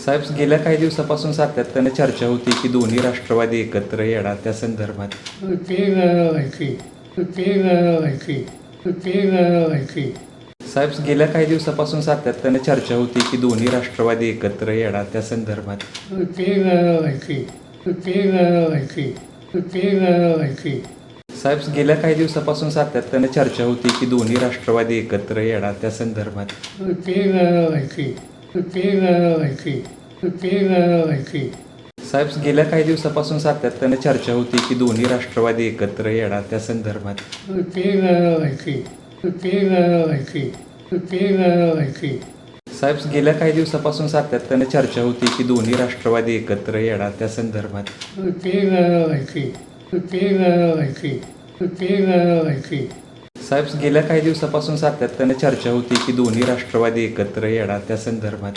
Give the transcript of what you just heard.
साहेब, गेल्या काही दिवसापासून सातत्याने चर्चा होती की दोन्ही राष्ट्रवादी एकत्र येणार त्या संदर्भात. साहेब, गेल्या काही दिवसापासून सातत्याने चर्चा होती की दोन्ही राष्ट्रवादी एकत्र येणार त्या संदर्भात. साहेब, गेल्या काही दिवसापासून सातत्याने चर्चा होती की दोन्ही राष्ट्रवादी एकत्र येणार त्या संदर्भात. साहेब, गेल्या काही दिवसापासून सातत्याने चर्चा होती की दोन्ही राष्ट्रवादी एकत्र येणार त्या संदर्भात. साहेब, गेल्या काही दिवसापासून सातत्याने चर्चा होती की दोन्ही राष्ट्रवादी एकत्र येणार त्या संदर्भात. साहेब, गेल्या काही दिवसापासून सातत्याने चर्चा होती की दोन्ही राष्ट्रवादी एकत्र येणार त्या संदर्भात.